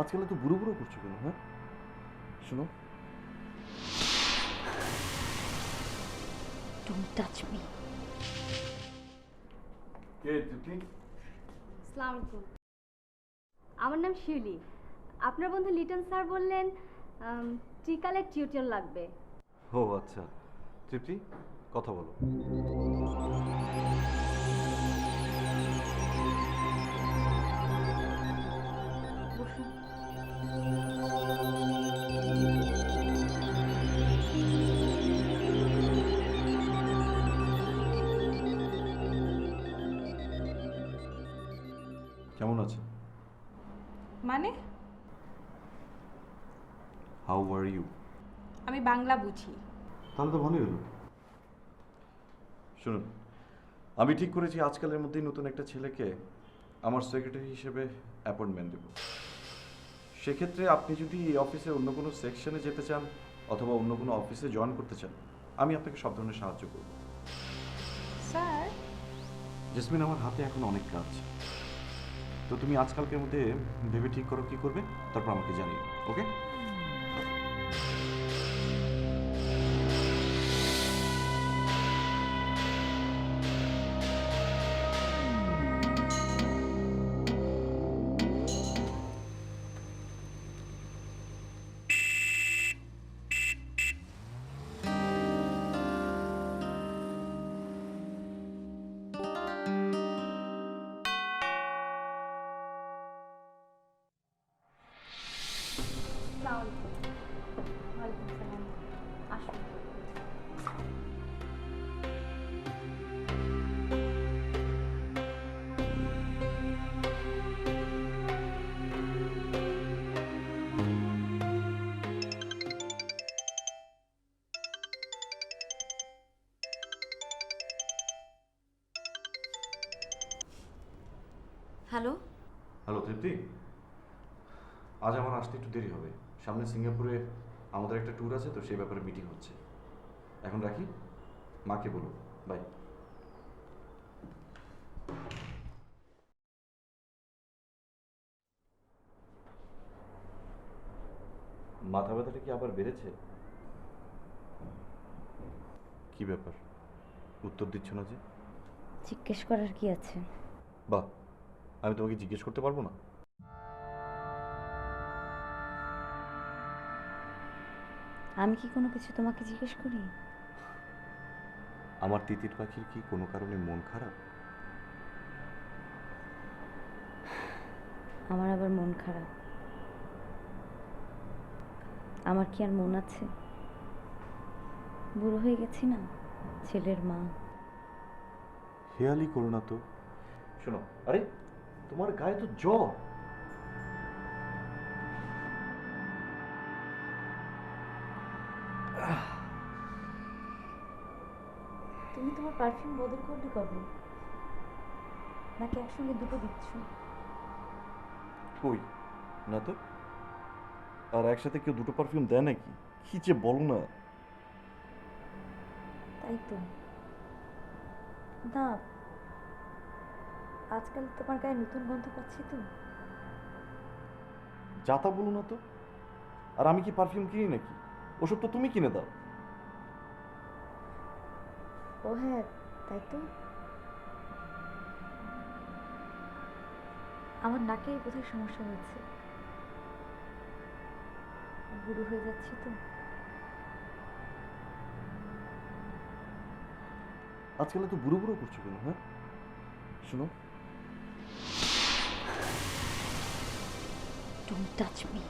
আজকাল এত বুড়ো বুড়ো করছো কেন? হ্যাঁ, শোনো। Don't touch me. কে তুই? আসসালামু আলাইকুম। আমার নাম শিউলি। আপনার বন্ধু লিটন স্যার বললেন ট্রিকালের টিউটর লাগবে। ও আচ্ছা, তৃপ্তি কথা বলো। বসুন। কেমন আছে? মানে হাউ আর ইউ? আমি বাংলা বুঝি। তাহলে তো ভালোই হলো। শুনুন, আমি ঠিক করেছি আজকালের মধ্যেই নতুন একটা ছেলেকে আমার সেক্রেটারি হিসেবে অ্যাপয়েন্টমেন্ট দেব। সেক্ষেত্রে আপনি যদি এই অফিসে অন্য কোনো সেকশনে যেতে চান অথবা অন্য কোনো অফিসে জয়েন করতে চান, আমি আপনাকে সব ধরনের সাহায্য করব। স্যার জেসমিন, আমার হাতে এখন অনেক কাজ, তো তুমি আজকালকের মধ্যে ভেবে ঠিক করো কি করবে, তারপর আমাকে জানিও। ওকে? আসসালামু আলাইকুম। ওয়ালাইকুম সালাম। আসুন। হ্যালো। হ্যালো তৃপ্তি, আজ আমার আসতে একটু দেরি হবে। সামনে সিঙ্গাপুরে আমাদের একটা ট্যুর আছে, তো সেই ব্যাপারে মিটিং হচ্ছে। এখন রাখি, মাকে বলো বাই। মাথা ব্যথাটা কি আবার বেড়েছে? কি ব্যাপার, উত্তর দিচ্ছ না যে? জিজ্ঞেস করার কি আছে? বাহ, আমি তোমাকে জিজ্ঞেস করতে পারবো না? আমি কি কোনো কিছু তোমাকে জিজ্ঞেস করি? আমার তিতির পাখির কি কোনো কারণে মন খারাপ? আমার আবার মন খারাপ। আমার কি আর মন আছে? বুড়ো হয়ে গেছি না, ছেলের মা। হেয়ালি করো না তো। শোনো, আরে তোমার গায়ে তো জ্বর। তুমি তোমার পারফিউম বদল করলে কবে? নাকি একসঙ্গে দুটো দিচ্ছ? কই, না তো। আর একসাথে কেউ দুটো পারফিউম দেয় নাকি? কি যে বলো না। তাই তো। না, আজকাল তোমার গায়ে নতুন গন্ধ পাচ্ছি তো। যা তা বলো না তো। আর আমি কি পারফিউম কিনি নাকি? ওসব তো তুমি কিনে দাও। ও হ্যাঁ, তাই তো। আমার নাকে বোধহয় সমস্যা হয়েছে, বুড়ো হয়ে যাচ্ছে তো। আজকাল তো বুড়ো বুড়ো করছো কেন? হ্যাঁ, শোনো। Don't touch me.